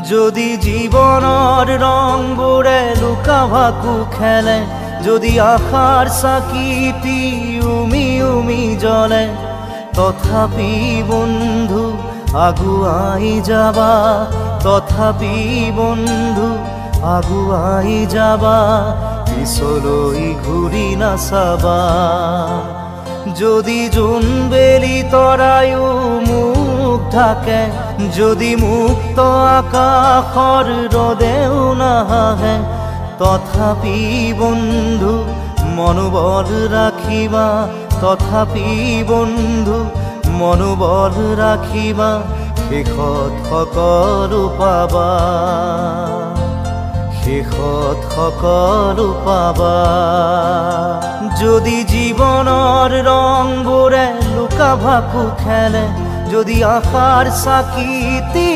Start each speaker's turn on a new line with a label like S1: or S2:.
S1: যদি জীবনৰ ৰংবোৰে লুকা ভাকু খেলে, যদি আশাৰ চাকিটি উমি উমি জ্বলে, তথাপি বন্ধু আগুৱাই যাবা, তথাপি বন্ধু আগুৱাই যাবা, পিছলৈ ঘূৰি নাচাবা। যদি জোনবেলি তৰায়ো মুখ ঢাকে, যদি মুক্ত আকাশৰ ৰদেও নাহাহে, তথাপি বন্ধু মনোবল ৰাখিবা, তথাপি বন্ধু মনোবল ৰাখিবা, শেষত সকলো পাবা, শেষত সকলো পাবা। যদি জীৱনৰ ৰংবোৰে লুকা ভাকু খেলে, যদি আশাৰ চাকিটি